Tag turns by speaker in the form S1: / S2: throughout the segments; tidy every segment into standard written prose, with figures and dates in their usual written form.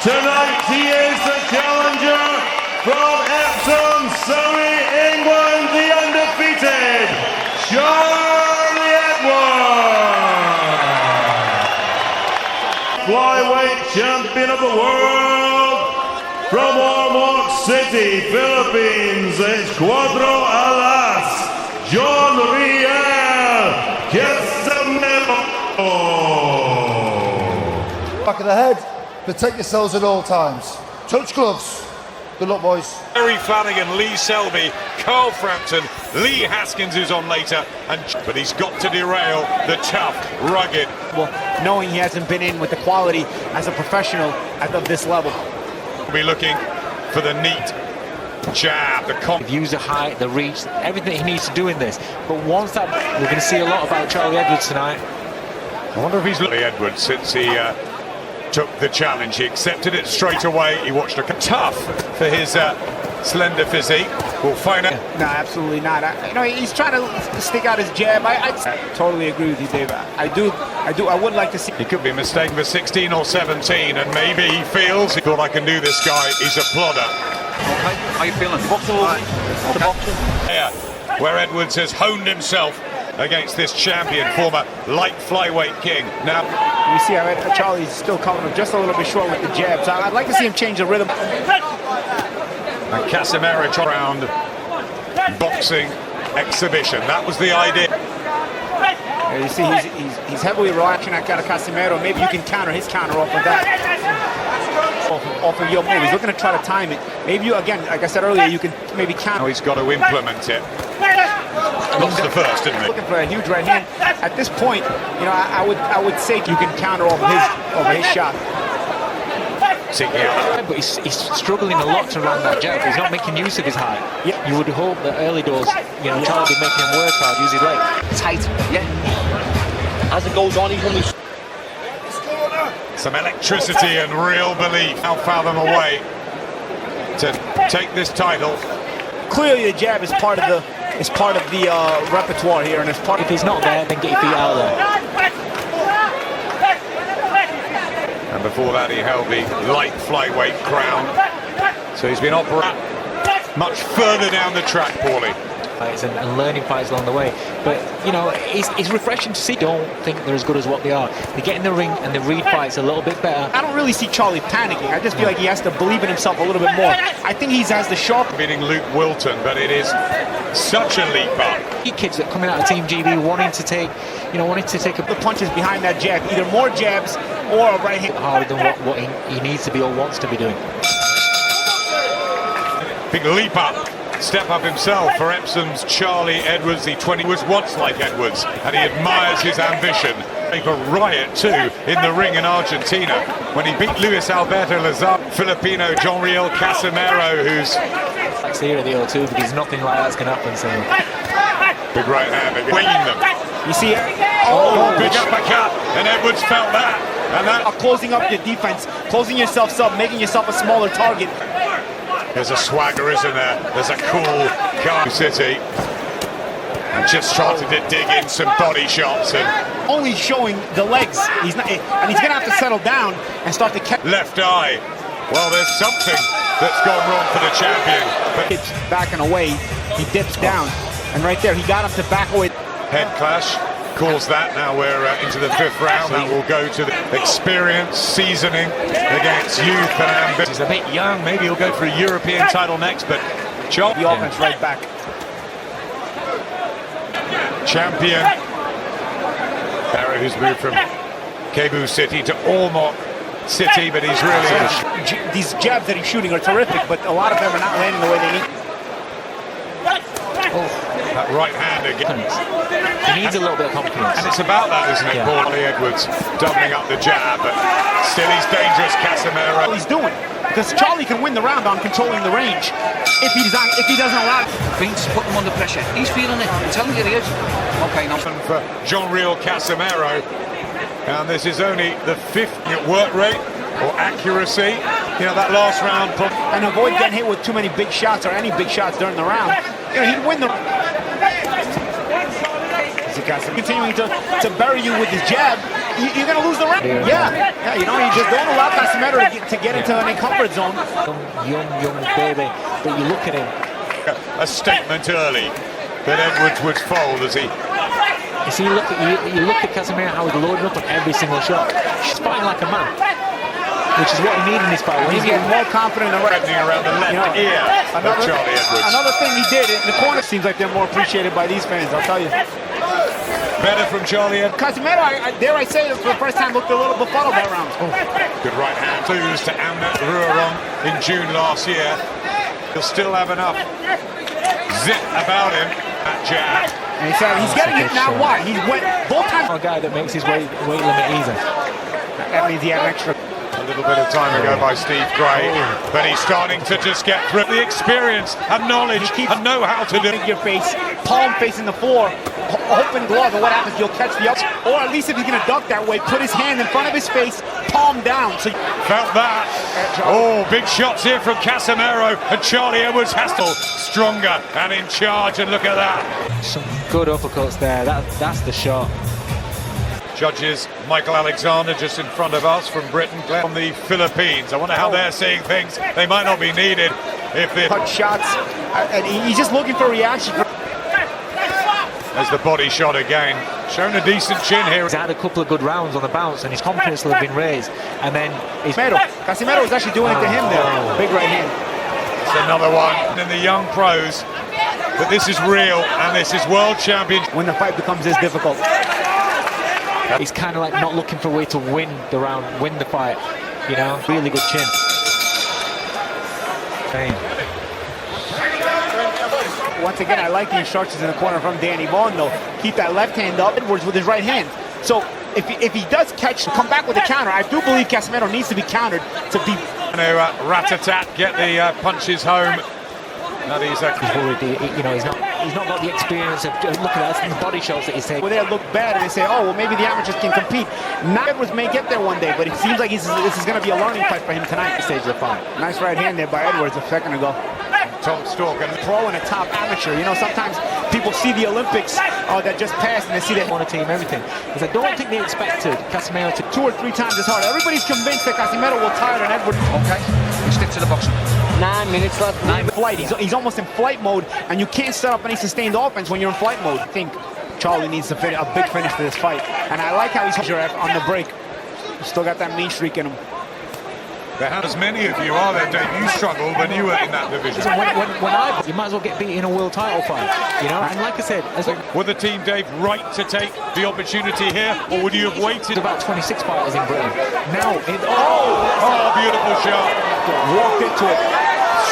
S1: Tonight he is the challenger from Epsom, Surrey, England, the undefeated John Riel. Flyweight champion of the world from Ormoc City, Philippines, it's Cuadro Alas, John Riel Casimero.
S2: Back of the head, protect yourselves at all times. Touch gloves. Good luck, boys.
S3: Terry Flanagan, Lee Selby, Carl Frampton, Lee Haskins who's on later, but he's got to derail the tough, rugged.
S4: Well, knowing he hasn't been in with the quality as a professional at this level.
S3: We'll be looking for the neat jab, the
S5: use the height, the reach, everything he needs to do in this. But once that, we're going to see a lot about Charlie Edwards tonight.
S3: I wonder if he's looked at Edwards since he took the challenge. He accepted it straight away. He watched a tough for his slender physique. We'll find out.
S4: No, absolutely not. He's trying to stick out his jab. I totally agree with you, Dave. I would like to see.
S3: He could be mistaken for 16 or 17, and maybe he feels he thought, I can do this guy. He's a plodder.
S6: Okay, how you feeling?
S3: Yeah, where Edwards has honed himself against this champion, former light flyweight king. Now
S4: you see how Charlie's still coming up just a little bit short with the jab, so I'd like to see him change the rhythm.
S3: And Casimero round boxing exhibition. That was the idea.
S4: You see, he's heavily relying on Casimero. Maybe you can counter his counter off of that. Off of your move. He's looking to try to time it. Maybe you, again, like I said earlier, you can maybe counter.
S3: Oh, he's got to implement it. Lost the first, didn't he?
S4: Looking for a huge right hand. At this point, I would say you can counter off his shot.
S5: But he's struggling a lot to land that jab. He's not making use of his height.
S4: Yeah.
S5: You would hope that early doors, Charlie would be making him work hard, use his leg.
S6: Tight, yeah. As it goes on, he's only...
S3: Some electricity and real belief. How far them away to take this title.
S4: Clearly, the jab is part of the repertoire here, and it's part.
S5: If he's not there, then get your feet out of there.
S3: And before that, he held the light flyweight crown. So he's been operating much further down the track, Paulie.
S5: And learning fights along the way. But, it's refreshing to see. Don't think they're as good as what they are. They get in the ring and they read fights a little bit better.
S4: I don't really see Charlie panicking. I just feel like he has to believe in himself a little bit more. I think he has the sharp...
S3: Beating Luke Wilton, but it is such a leap up.
S5: Kids that coming out of Team GB wanting to take
S4: the punches behind that jab. Either more jabs or a right hand.
S5: Harder than what he needs to be or wants to be doing.
S3: Big leap up. Step up himself for Epsom's Charlie Edwards. The 20 was once like Edwards, and he admires his ambition. Make a riot too in the ring in Argentina when he beat Luis Alberto Lazar. Filipino John Riel Casimero, who's
S5: here at the O2 because nothing like that's going to happen. So
S3: big right hand, winging them.
S4: You see,
S3: big uppercut, and Edwards felt that. And that
S4: closing up your defense, closing yourself up, making yourself a smaller target.
S3: There's a swagger, isn't there? There's a cool guy City. And just started to dig in some body shots and
S4: only showing the legs. He's not, and he's gonna have to settle down and start to catch.
S3: Left eye. Well, there's something that's gone wrong for the champion. But
S4: it's backing away. He dips down, and right there he got him to back away.
S3: Head clash. Calls that. Now we're into the 5th round. That will go to the experience, seasoning against youth and ambition.
S5: He's a bit young. Maybe he'll go for a European title next, but
S4: the offense right back.
S3: Champion. Barry, who's moved from Cebu City to Ormoc City, but he's really...
S4: These jabs that he's shooting are terrific, but a lot of them are not landing the way they need.
S3: That right hand again.
S5: He needs a little bit of confidence.
S3: And it's about that, isn't it? Paulie Edwards doubling up the jab, but still he's dangerous, Casimero.
S4: What he's doing, because Charlie can win the round on controlling the range if he doesn't allow it.
S6: Vince, put him under pressure. He's feeling it. I'm telling you he is. Okay, now.
S3: For John Riel Casimero. And this is only the 5th work rate or accuracy. That last round.
S4: And avoid getting hit with too many big shots or any big shots during the round. He'd win the... Continuing to bury you with his jab, you're going to lose the round. Yeah, you know, you just don't allow Casimero to get into an comfort zone.
S5: Young baby, but you look at him.
S3: A statement early that Edwards would fold as he...
S5: You see, you look at Casimero, how he's loaded up on every single shot. He's fighting like a man, which is what he needed in this fight.
S4: He's getting more confident in the right.
S3: around the left ear of Charlie Edwards.
S4: Another thing he did in the corner seems like they're more appreciated by these fans, I'll tell you.
S3: Better from Charlie Edwards.
S4: Casimero, dare I say, for the first time looked a little befuddled that round.
S3: Good right hand. Lose to Amnet Ruarong in June last year. He'll still have enough zip about him at jab.
S4: And he said he's getting it now. Why? He went both times.
S5: A guy that makes his weight limit easy.
S4: That means he had an extra.
S3: A little bit of time ago by Steve Gray, but he's starting to just get through the experience and knowledge and know how to do it.
S4: Your face, palm facing the floor, open glove, and what happens? You'll catch the up, or at least if he's going to duck that way, put his hand in front of his face, palm down. So
S3: felt that. Oh, big shots here from Casimero, and Charlie Edwards has to stronger and in charge. And look at that.
S5: Some good uppercuts there. That's the shot.
S3: Judges Michael Alexander just in front of us from Britain, from the Philippines. I wonder how they're seeing things. They might not be needed if they
S4: cut shots, and he's just looking for reaction.
S3: As the body shot again, showing a decent chin here.
S5: He's had a couple of good rounds on the bounce, and his confidence will have been raised. And then
S4: Casimero was actually doing it to him there. Big right hand.
S3: It's another one in the young pros, but this is real, and this is world champion.
S4: When the fight becomes this difficult.
S5: He's kind of like not looking for a way to win the round, win the fight. You know, really good chin.
S4: Once again, I like the instructions in the corner from Danny Vaughn, though. Keep that left hand up, Edwards with his right hand. So if he does come back with a counter, I do believe Casimero needs to be countered to be...
S3: Rat-a-tat, get the punches home.
S5: He's worried, you know, he's not got the experience of look at that, the body shots that he's taking.
S4: Well, they look bad and they say, oh, well, maybe the amateurs can compete. Now Edwards may get there one day, but it seems like this is going to be a learning fight for him tonight at the stage of the fight. Nice right hand there by Edwards a second ago.
S3: Tom Stalker,
S4: pro and a top amateur. You know, sometimes people see the Olympics that just passed and they see that
S5: want to team everything. Because I don't think they expected Casimero to
S4: 2 or 3 times as hard. Everybody's convinced that Casimero will tire on Edwards.
S6: Okay, stick to the boxing. 9 minutes left.
S4: Flight. He's almost in flight mode, and you can't set up any sustained offense when you're in flight mode. I think Charlie needs to a big finish for this fight, and I like how he's on the break. He's still got that mean streak in him.
S3: There are as many of you are there, Dave. You struggled when you were in that division.
S5: You might as well get beat in a world title fight, you know. And like I said,
S3: were the team, Dave, right to take the opportunity here, or would you have waited?
S5: About 26 fighters in Britain. Now,
S3: beautiful shot.
S4: Walked into it.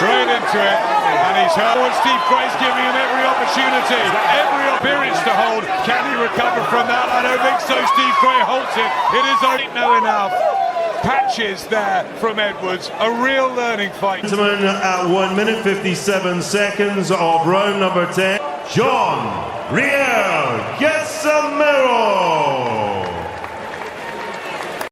S3: Straight into it, and he's held. Steve Gray's giving him every opportunity, every appearance to hold. Can he recover from that? I don't think so. Steve Gray holds it. It is only enough. Patches there from Edwards. A real learning fight.
S1: Gentlemen, at 1 minute 57 seconds of round number 10, John Riel Casimero.